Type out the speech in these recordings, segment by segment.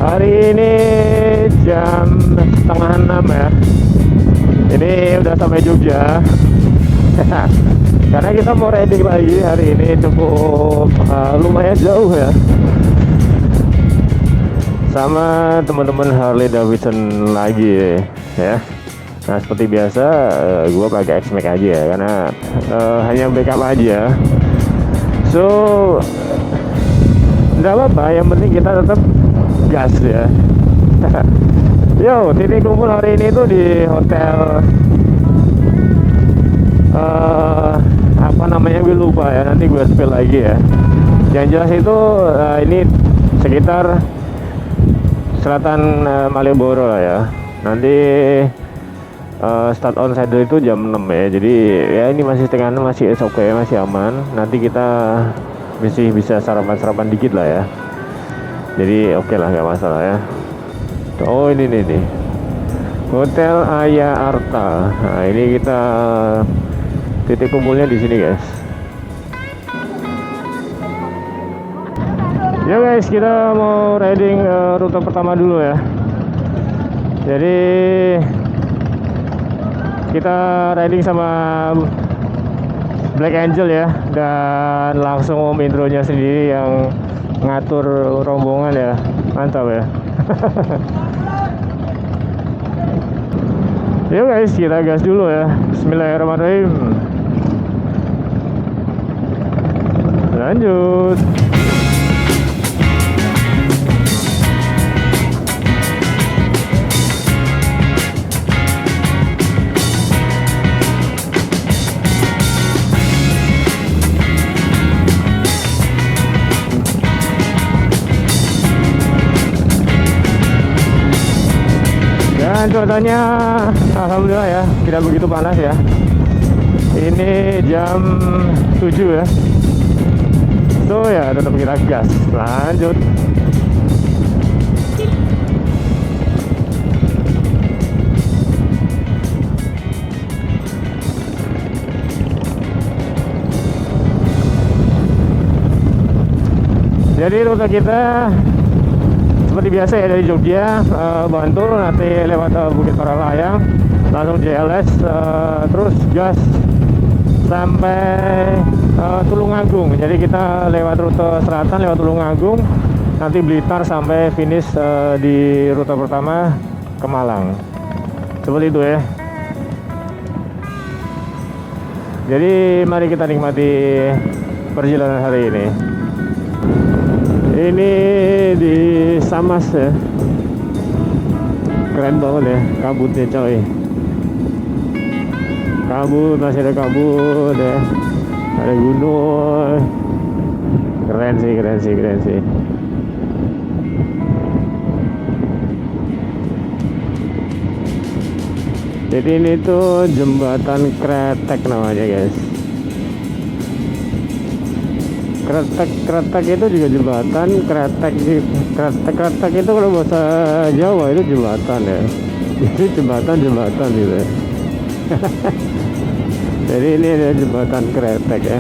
Hari ini jam setengah 6 ya. Ini udah sampai Jogja. Karena kita mau riding lagi hari ini, cukup lumayan jauh ya, sama teman-teman Harley Davidson lagi ya. Nah seperti biasa gue pakai X-Max aja ya, karena hanya backup aja. So nggak apa-apa, yang penting kita tetap gas ya. Yo, titik kumpul hari ini tuh di hotel apa namanya, gue lupa ya, nanti gue spill lagi ya. Yang jelas itu ini sekitar selatan Malioboro lah ya. Nanti start on saddle itu jam 6 ya. Jadi ya ini masih setengah 6, masih oke, masih aman. Nanti kita masih bisa sarapan-sarapan dikit lah ya. Jadi oke lah, nggak masalah ya. Oh ini nih Hotel Aya Arta. Nah ini kita titik kumpulnya di sini guys. Ya guys, kita mau riding rute pertama dulu ya. Jadi kita riding sama Black Angel ya, dan langsung om intronya sendiri yang ngatur rombongan ya. Mantap ya. Yuk guys, kita gas dulu ya. Bismillahirrahmanirrahim. Lanjut. Dan cuacanya alhamdulillah ya, tidak begitu panas ya. Ini jam 7 ya. So ya, tetap kita gas. Lanjut. Jadi rute kita seperti biasa ya, dari Jogja, Bantul, nanti lewat Bukit Paralayang, langsung JLS, terus gas sampai Tulungagung. Jadi kita lewat rute selatan, lewat Tulungagung, nanti Blitar sampai finish di rute pertama ke Malang. Seperti itu ya. Jadi mari kita nikmati perjalanan hari ini. Ini di Samas ya, keren banget ya kabutnya coy. Kabut, masih ada kabut ya, ada gunung. Keren sih. Jadi ini tuh jembatan Kretek namanya guys. Kretek itu juga jembatan. Kretek itu kalau bahasa Jawa itu jembatan ya. Jadi jembatan gitu ya. Jadi ini ada jembatan Kretek ya.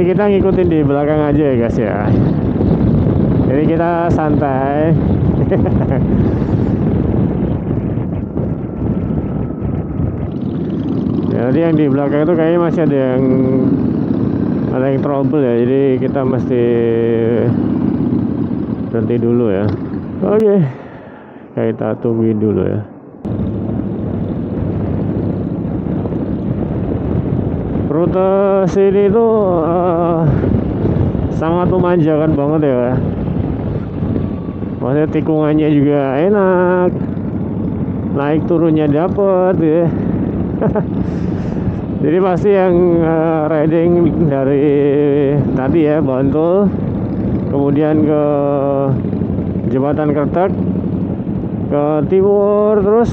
kita ngikutin di belakang aja ya guys ya. Jadi kita santai. Jadi yang di belakang itu kayaknya masih ada yang trouble ya. Jadi kita mesti berhenti dulu ya. Oke, kita tungguin dulu ya. Rute sini tuh sangat memanjakan banget ya. Maksudnya tikungannya juga enak, naik turunnya dapet ya. Jadi pasti yang riding dari tadi ya Bantul, kemudian ke Jembatan Kertek, ke timur, terus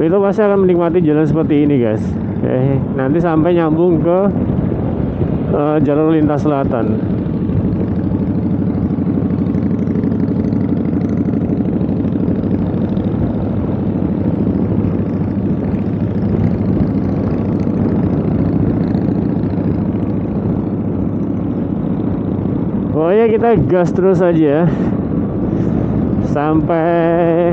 itu pasti akan menikmati jalan seperti ini guys. Nanti sampai nyambung ke jalur lintas selatan. Pokoknya kita gas terus aja sampai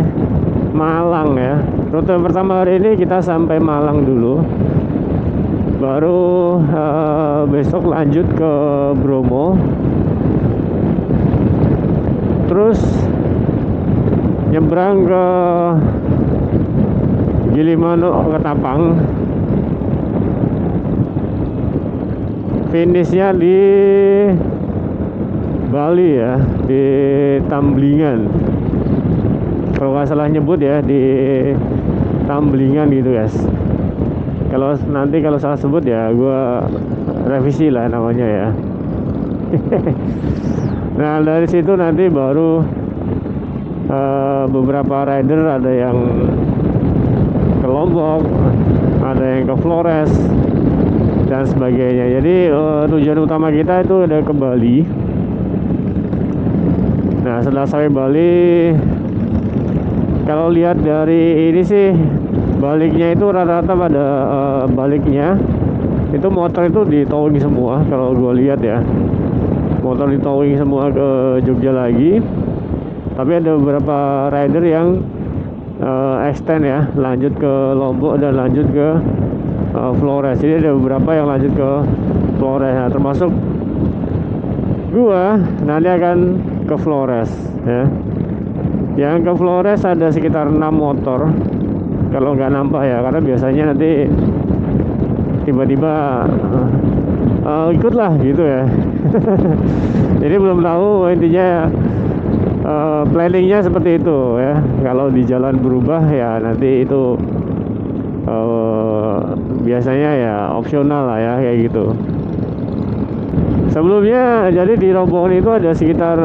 Malang ya. Rute pertama hari ini kita sampai Malang dulu, baru besok lanjut ke Bromo, terus nyebrang ke Gilimanuk, ke Tapang, finishnya di Bali ya, di Tamblingan. Kalau nggak salah nyebut ya, di Tamblingan gitu guys. Kalau nanti kalau salah sebut ya gue revisi lah namanya ya. Nah dari situ nanti baru beberapa rider ada yang ke Lombok, ada yang ke Flores dan sebagainya. Jadi tujuan utama kita itu ada ke Bali. Nah setelah sampai Bali, kalau lihat dari ini sih baliknya itu rata-rata pada baliknya itu motor itu di towing semua. Kalau gue lihat ya, motor di towing semua ke Jogja lagi. Tapi ada beberapa rider yang extend ya, lanjut ke Lombok dan lanjut ke Flores. Jadi ada beberapa yang lanjut ke Flores. Nah, termasuk gua nanti akan ke Flores ya. Yang ke Flores ada sekitar 6 motor kalau nggak nambah ya, karena biasanya nanti tiba-tiba ikutlah gitu ya. Jadi belum tahu, intinya planningnya seperti itu ya. Kalau di jalan berubah ya nanti itu biasanya ya opsional lah ya, kayak gitu. Sebelumnya jadi di rombongan itu ada sekitar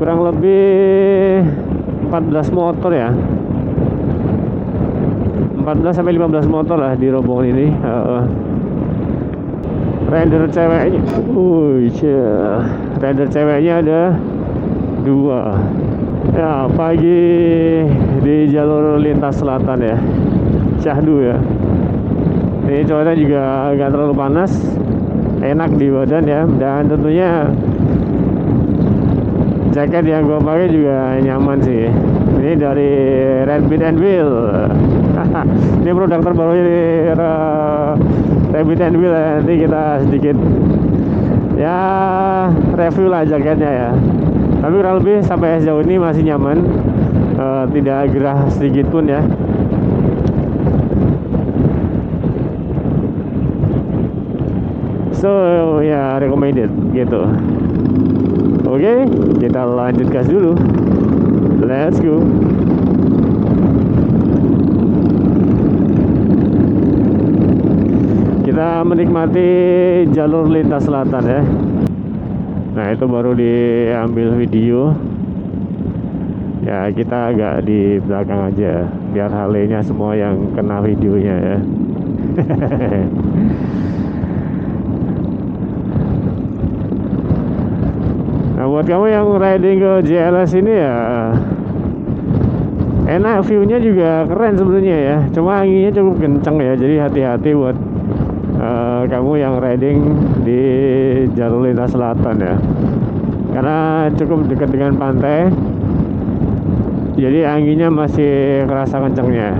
kurang lebih 14 motor ya, 14 sampai 15 motor lah di rombongan ini. Rider ceweknya, rider ceweknya ada 2 ya. Pagi di jalur lintas selatan ya, Syahdu ya. Ini cuaca juga agak terlalu panas, enak di badan ya. Dan tentunya jaket yang gue pakai juga nyaman sih. Ini dari Rabbit and Wheel. Ini produk terbarunya di Rabbit and Wheel ya. Nanti kita sedikit ya review lah jaketnya ya. Tapi kurang lebih sampai sejauh ini masih nyaman, tidak gerah sedikit pun ya. So ya recommended gitu. Oke, kita lanjut gas dulu. Let's go. Kita menikmati jalur lintas selatan ya. Nah itu baru diambil video. Ya kita agak di belakang aja, biar halenya semua yang kena videonya ya. Nah buat kamu yang riding ke JLS ini ya enak, viewnya juga keren sebenarnya ya. Cuma anginnya cukup kenceng ya, jadi hati-hati buat kamu yang riding di jalur lintas selatan ya, karena cukup dekat dengan pantai, jadi anginnya masih kerasa kencangnya.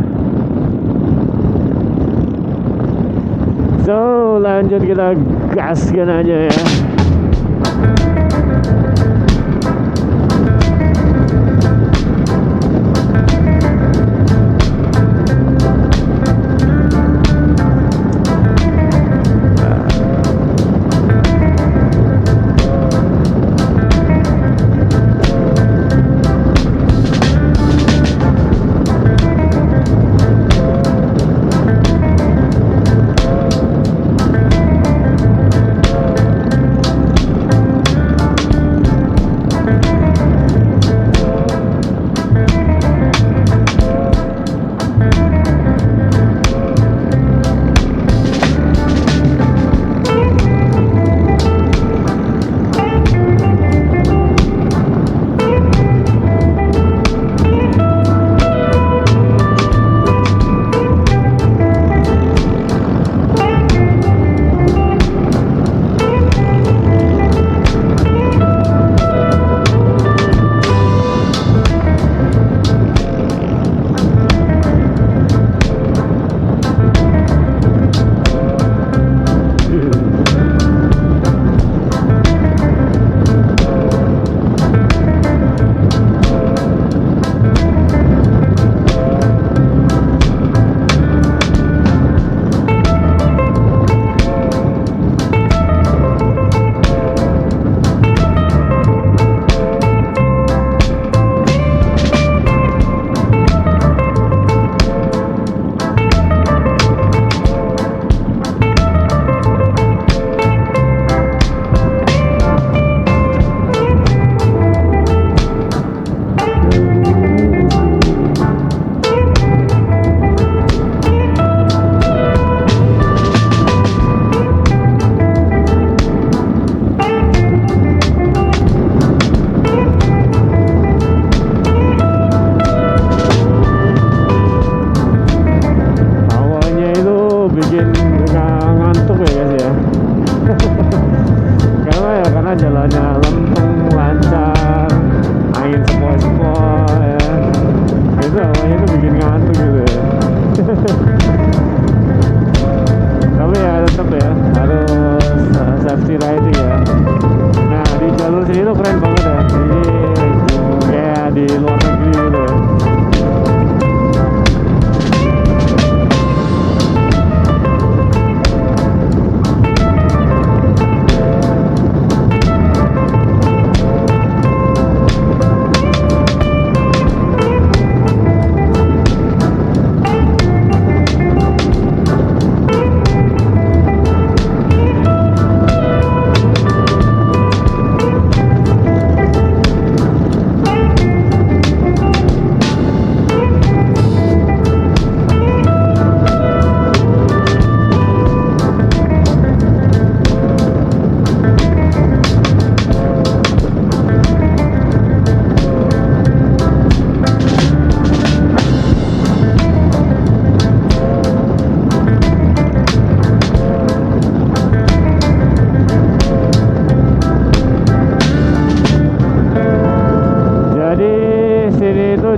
So lanjut, kita gaskan aja ya.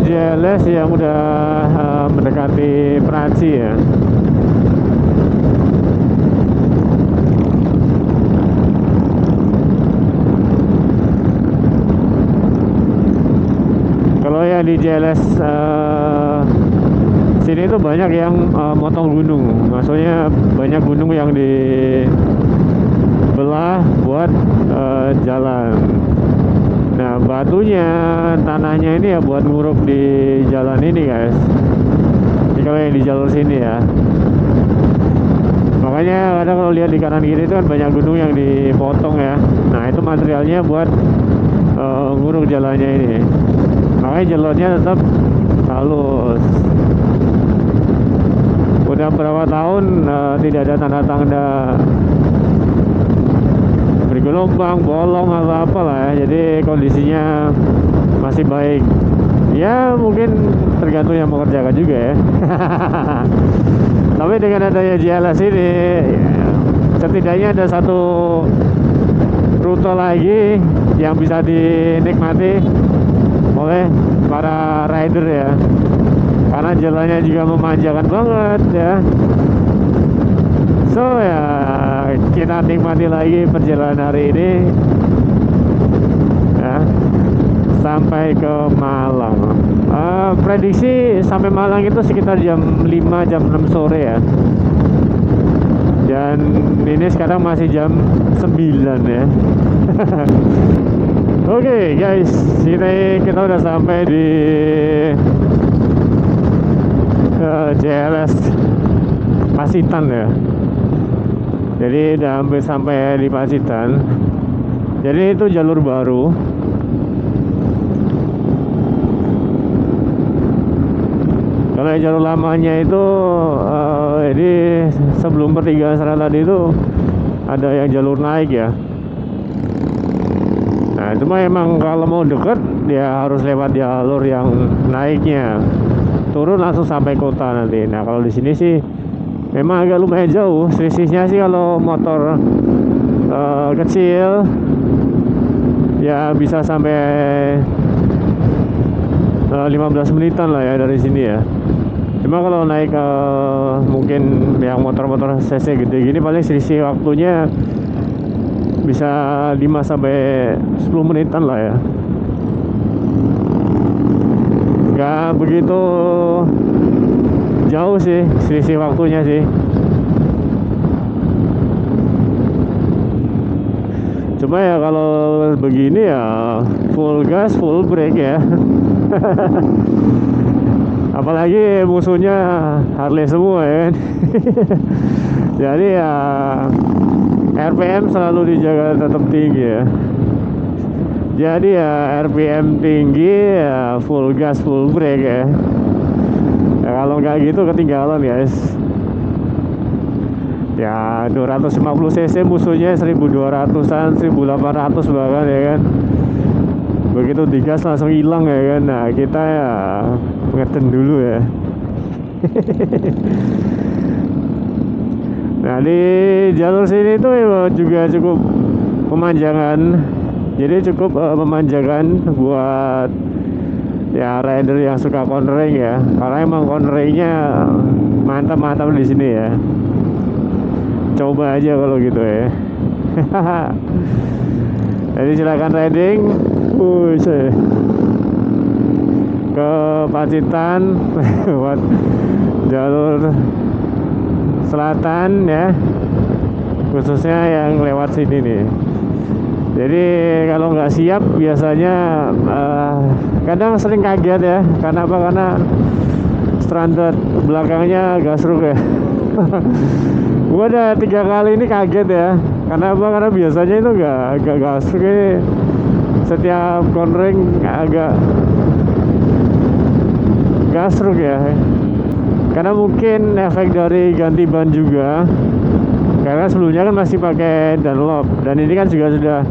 JLS yang udah mendekati Praci ya. Kalau yang di JLS sini tuh banyak yang motong gunung, maksudnya banyak gunung yang dibelah buat jalan. Nah, batunya, tanahnya ini ya buat nguruk di jalan ini guys. Ini kalau yang di jalur sini ya. Makanya kadang kalau lihat di kanan kiri itu kan banyak gunung yang dipotong ya. Nah, itu materialnya buat nguruk jalannya ini. Makanya jalurnya tetap halus. Udah berapa tahun tidak ada tanda-tanda bergelombang, bolong atau apalah ya. Jadi kondisinya masih baik. Ya mungkin tergantung yang mengerjakan juga ya. Tapi dengan adanya JLS ini setidaknya ada satu rute lagi yang bisa dinikmati oleh para rider ya, karena jalannya juga memanjakan banget ya. So ya, kita nikmati lagi perjalanan hari ini ya, sampai ke Malang. Prediksi sampai Malang itu sekitar jam 5 jam 6 sore ya. Dan ini sekarang masih jam 9 ya. Oke guys, sini kita udah sampai di JLS Pacitan ya. Jadi udah hampir sampai di Pacitan. Jadi itu jalur baru. Kalau jalur lamanya itu jadi sebelum pertigaan sana tadi itu ada yang jalur naik ya. Nah cuma emang kalau mau deket dia harus lewat jalur yang naiknya, turun langsung sampai kota nanti. Nah kalau di sini sih memang agak lumayan jauh. Selisihnya sih kalau motor kecil ya bisa sampai 15 menitan lah ya dari sini ya. Cuma kalau naik mungkin yang motor-motor cc gede gini paling selisih waktunya bisa 5 sampai 10 menitan lah ya. Gak begitu jauh sih selisih waktunya sih. Cuma ya kalau begini ya full gas full brake ya. Apalagi musuhnya Harley semua ya. Jadi ya RPM selalu dijaga tetap tinggi ya. Jadi ya RPM tinggi ya full gas full brake ya. Ya kalau nggak gitu ketinggalan guys. Ya 250 cc musuhnya 1200-an 1800 bahkan ya kan. Begitu digas langsung hilang ya kan. Nah kita ya ngeten dulu ya. Nah di jalur sini tuh juga cukup pemanjangan. Jadi cukup memanjakan buat ya rider yang suka cornering ya. Karena emang corneringnya mantap-mantap di sini ya. Coba aja kalau gitu ya. Jadi silakan riding. Ke Pacitan lewat jalur selatan ya, khususnya yang lewat sini nih. Jadi kalau nggak siap biasanya kadang sering kaget ya. Karena apa? Karena stranded belakangnya gasruk ya. Gua udah 3 kali ini kaget ya. Karena apa? Karena biasanya itu nggak gasruk ini. Setiap cornering agak gasruk ya. Karena mungkin efek dari ganti ban juga. Karena sebelumnya kan masih pakai Dunlop, dan ini kan juga sudah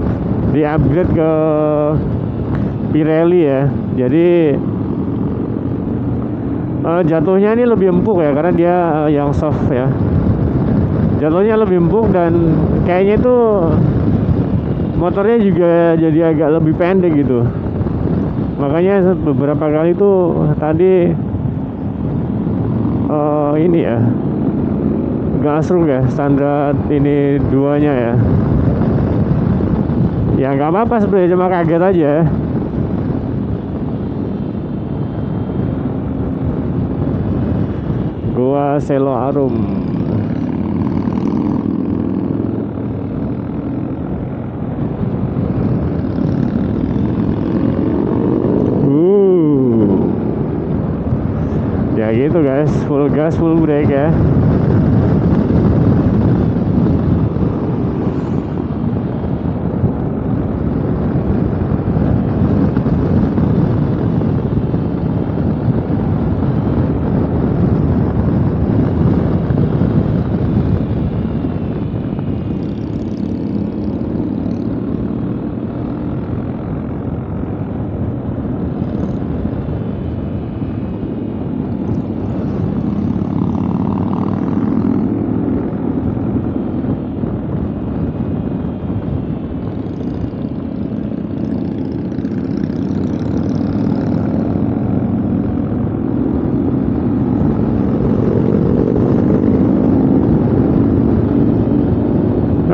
di-upgrade ke Pirelli ya. Jadi jatuhnya ini lebih empuk ya, karena dia yang soft ya. Jatuhnya lebih empuk dan kayaknya itu motornya juga jadi agak lebih pendek gitu. Makanya beberapa kali tuh tadi ini ya gasruk ya, standar ini duanya ya. Ya nggak apa-apa sebenarnya, cuma kaget aja. Gua Selo Arum. Ya gitu guys, full gas full brake ya.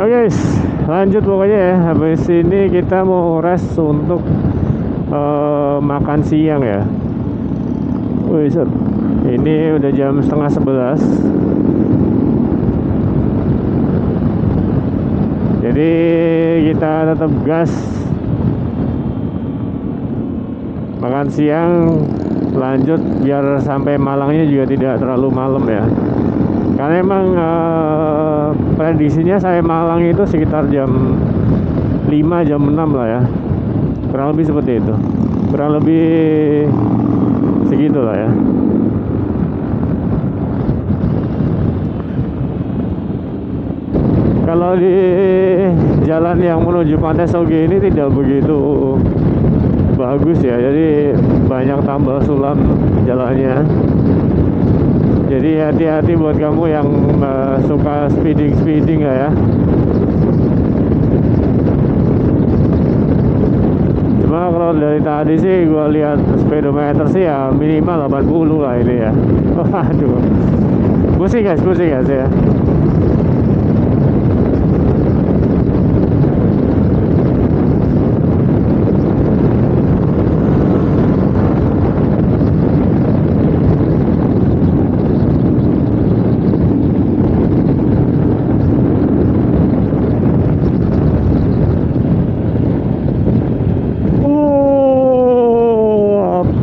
Oke guys, lanjut pokoknya ya. Habis ini kita mau rest untuk makan siang ya. Wih, ini udah jam setengah 11. Jadi kita tetap gas makan siang, lanjut biar sampai Malangnya juga tidak terlalu malam ya. Karena emang prediksinya saya Malang itu sekitar jam 5, jam 6 lah ya. Kurang lebih seperti itu. Kurang lebih segitu lah ya. Kalau di jalan yang menuju Pantai Soge ini tidak begitu bagus ya. Jadi banyak tambal sulam jalannya. Jadi hati-hati buat kamu yang suka speeding ya. Cuma kalau dari tadi sih gua lihat speedometer sih ya minimal 80 lah ini ya. Waduh, pusing guys ya.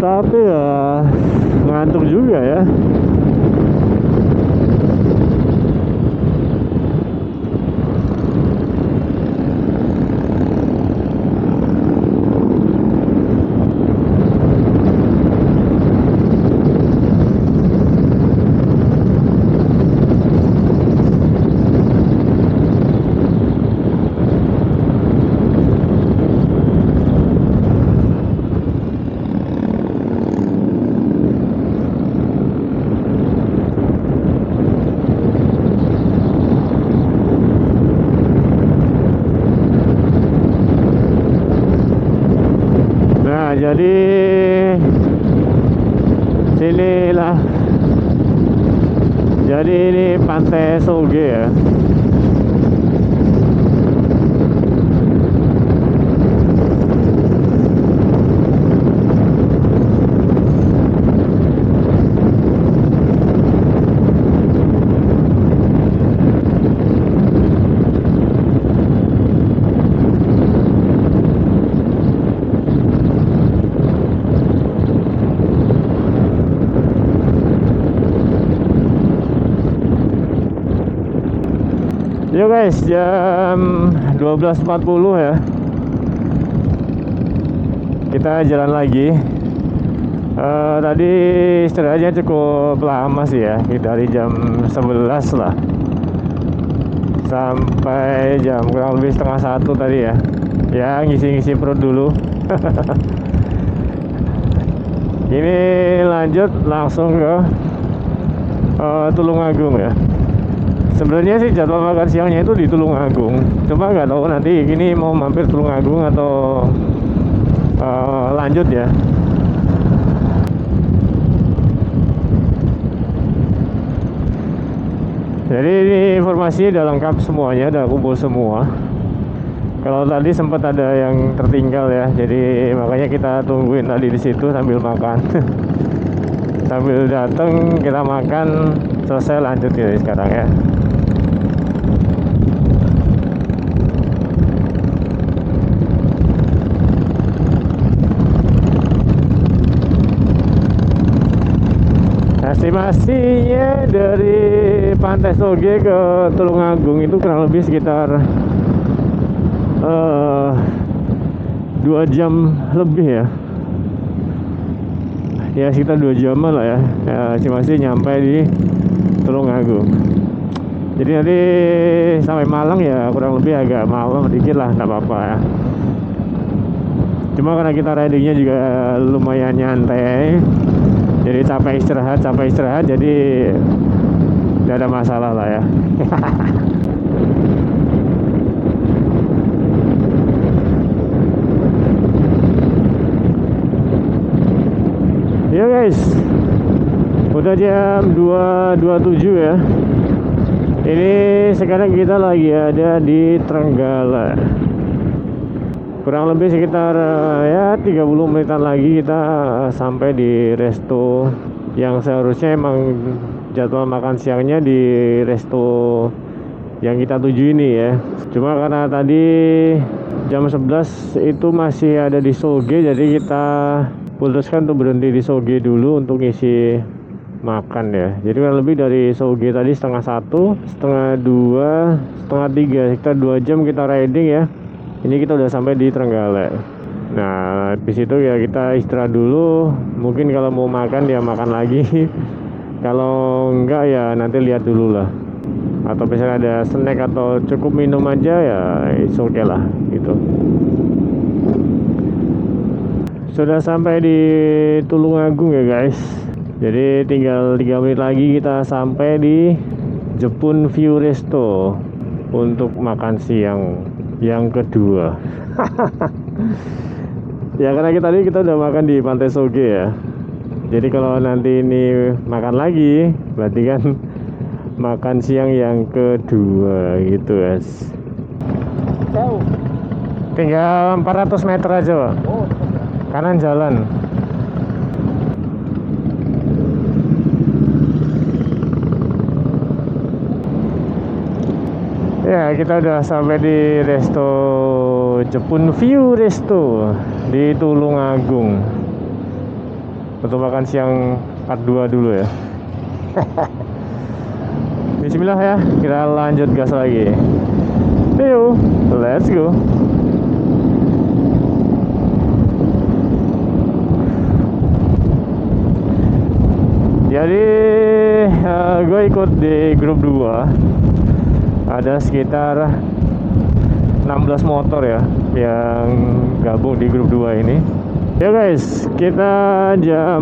Tapi ya ngantuk juga ya. Jadi sinilah. Jadi ini Pantai Soge ya. Yo guys, jam 12.40 ya. Kita jalan lagi. Tadi istirahatnya cukup lama sih ya, dari jam 11 lah sampai jam kurang lebih setengah 1 tadi ya. Ya ngisi-ngisi perut dulu. Ini lanjut langsung ke Tulungagung ya. Sebenarnya sih jadwal makan siangnya itu di Tulungagung. Cuma nggak tahu nanti ini mau mampir Tulungagung atau lanjut ya. Jadi ini informasi udah lengkap semuanya, udah kumpul semua. Kalau tadi sempat ada yang tertinggal ya, jadi makanya kita tungguin tadi di situ sambil makan. Sambil datang kita makan, selesai lanjut ya sekarang ya. Estimasinya dari Pantai Soge ke Tulungagung itu kurang lebih sekitar 2 jam lebih ya. Ya sekitar 2 jam lah ya. Estimasi nyampe di Tulungagung. Jadi nanti sampai Malang ya kurang lebih agak malam dikit lah, nggak apa-apa ya. Cuma karena kita ridingnya juga lumayan nyantai, jadi capek istirahat, jadi tidak ada masalah lah ya. Ya guys, udah jam 2.27 ya. Ini sekarang kita lagi ada di Trenggalek. Kurang lebih sekitar ya 30 menitan lagi kita sampai di resto yang seharusnya emang jadwal makan siangnya di resto yang kita tuju ini ya. Cuma karena tadi jam 11 itu masih ada di Soge, jadi kita putuskan untuk berhenti di Soge dulu untuk ngisi makan ya. Jadi kurang lebih dari Soge tadi setengah 1, setengah 2, setengah 3, sekitar 2 jam kita riding ya. Ini kita udah sampai di Trenggalek. Nah, di situ ya kita istirahat dulu. Mungkin kalau mau makan ya makan lagi. Kalau enggak ya nanti lihat dulu lah. Atau misalnya ada snack atau cukup minum aja ya it's okay lah gitu. Sudah sampai di Tulungagung ya guys. Jadi tinggal 3 menit lagi kita sampai di Jepun View Resto untuk makan siang yang kedua. Ya karena tadi kita udah makan di Pantai Soge ya. Jadi kalau nanti ini makan lagi berarti kan makan siang yang kedua gitu guys. Jauh. Tinggal 400 meter aja Pak. Oh, Kanan jalan. Ya kita udah sampai di resto Jepun View Resto di Tulungagung untuk makan siang part 2 dulu ya. Bismillah ya, kita lanjut gas lagi. Yuk, let's go. Jadi gue ikut di grup 2. Ada sekitar 16 motor ya yang gabung di grup 2 ini. Ya guys, kita jam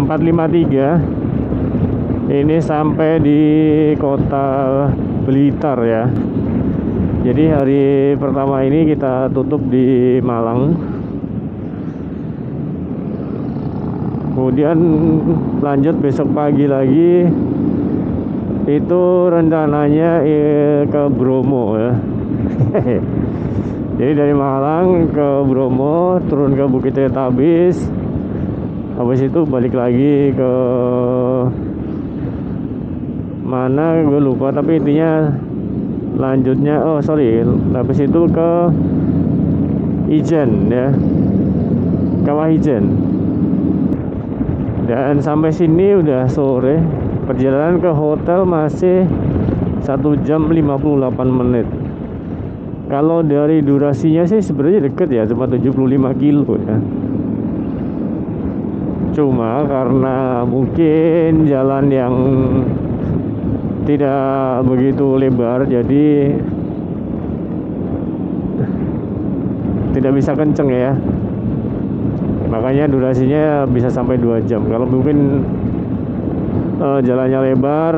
4.53 ini sampai di kota Blitar ya. Jadi hari pertama ini kita tutup di Malang. Kemudian lanjut besok pagi lagi itu rencananya ke Bromo ya. Jadi dari Malang ke Bromo, turun ke Bukit Teletabis, habis itu balik lagi ke mana gue lupa, tapi intinya lanjutnya habis itu ke Ijen ya, Kawah Ijen. Dan sampai sini udah sore. Perjalanan ke hotel masih 1 jam 58 menit. Kalau dari durasinya sih sebenarnya deket ya, cuma 75 kilo ya. Cuma karena mungkin jalan yang tidak begitu lebar, jadi tidak bisa kenceng ya. Makanya durasinya bisa sampai 2 jam. Kalau mungkin jalannya lebar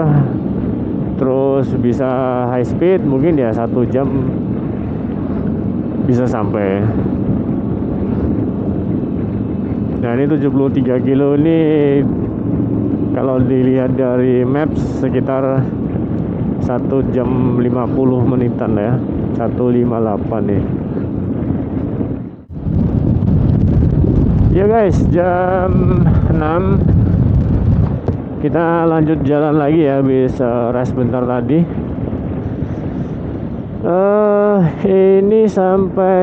terus bisa high speed, mungkin ya 1 jam bisa sampai. Nah ini 73 kilo ini kalau dilihat dari maps sekitar 1 jam 50 menitan ya, 158 nih ya guys. Jam 6 kita lanjut jalan lagi ya, habis rest bentar tadi. Ini sampai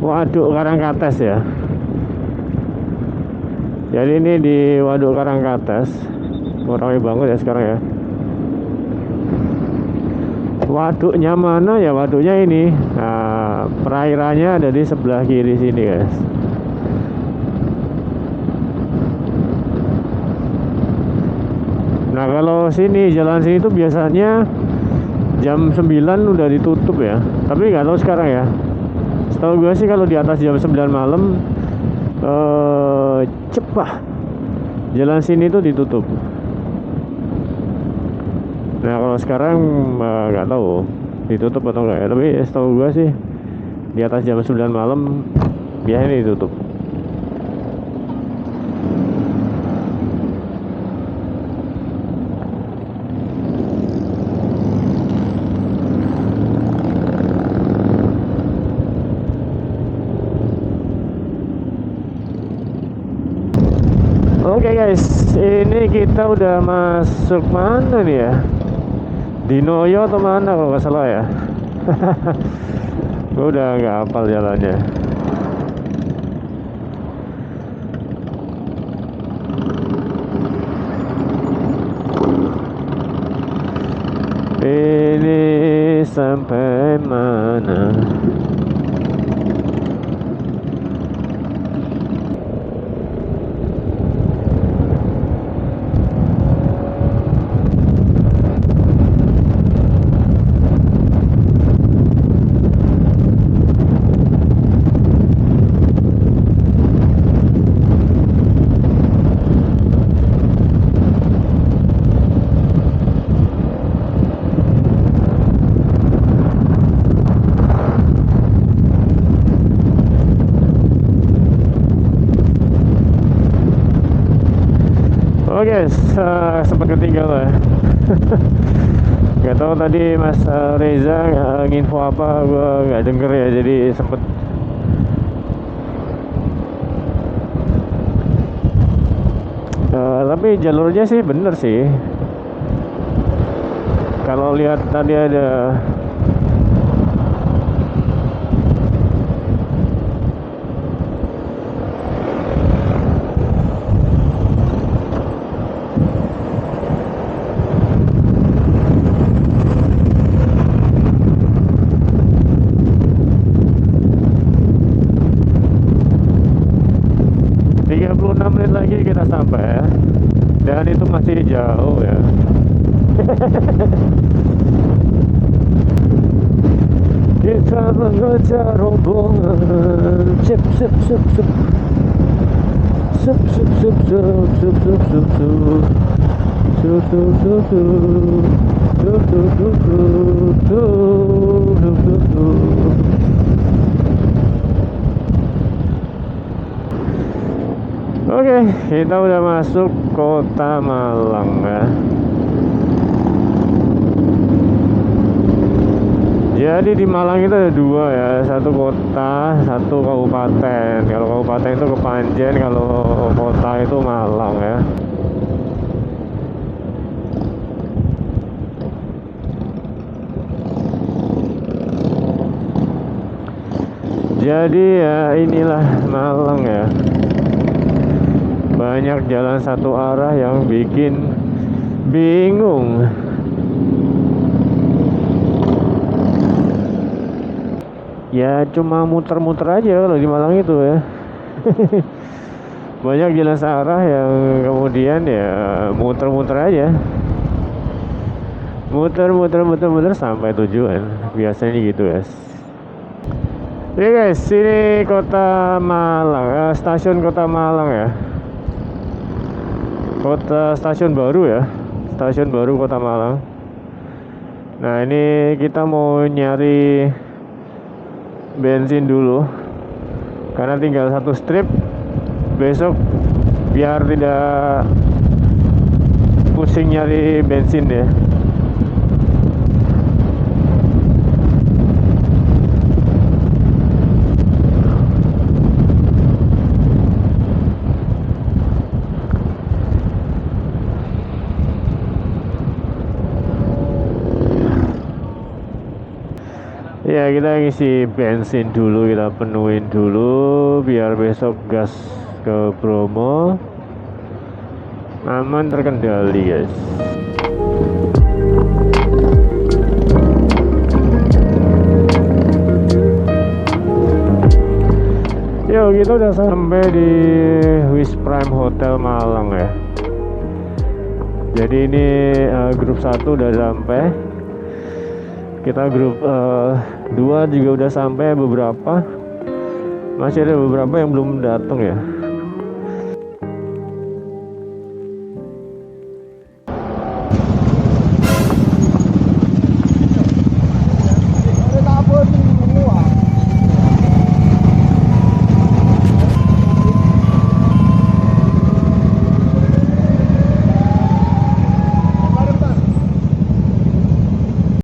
Waduk Karangkates ya. Jadi ini di Waduk Karangkates. Ramai banget ya sekarang ya. Waduknya mana ya? Waduknya ini. Nah, perairannya ada di sebelah kiri sini guys. Nah kalau sini, jalan sini tuh biasanya jam 9 udah ditutup ya. Tapi nggak tahu sekarang ya. Setahu gue sih kalau di atas jam 9 malam cepah jalan sini tuh ditutup. Nah kalau sekarang nggak tahu ditutup atau enggak ya. Tapi setahu gue sih di atas jam 9 malam biasanya ditutup. guys, ini kita udah masuk mana nih ya? Di Noyo atau mana kalau nggak salah ya? Gue udah nggak hafal jalannya. Ini sampai mana? Oke, sempat ketinggalan. Gak tahu tadi Mas Reza nginfo apa, gue nggak denger ya, jadi sempet. Tapi jalurnya sih bener sih. Kalau lihat tadi ada 36 menit lagi kita sampai ya. Dan itu masih jauh ya. Kita mengejar rombongan. Sip sip sip sip. Sip sip sip sip sip sip sip sip. Sip sip sip sip. Sip sip sip sip. Sip sip sip. Oke, kita udah masuk kota Malang ya. Jadi di Malang itu ada dua ya, satu kota, satu kabupaten. Kalau kabupaten itu Kepanjen, kalau kota itu Malang ya. Jadi ya inilah Malang ya. Banyak jalan satu arah yang bikin bingung. Ya cuma muter-muter aja kalau di Malang itu ya. Banyak jalan searah yang kemudian ya muter-muter aja. Muter sampai tujuan. Biasanya gitu guys. Oke guys, ini kota Malang, stasiun kota Malang ya. Stasiun baru ya, stasiun baru kota Malang. Nah ini kita mau nyari bensin dulu karena tinggal satu strip besok, biar tidak pusing nyari bensin ya. Ya kita ngisi bensin dulu, kita penuhin dulu biar besok gas ke Bromo aman terkendali guys. Yo, kita udah sampai di Wis Prime Hotel Malang ya. Jadi ini grup 1 udah sampai. Kita grup 2 juga udah sampai beberapa. Masih ada beberapa yang belum datang ya.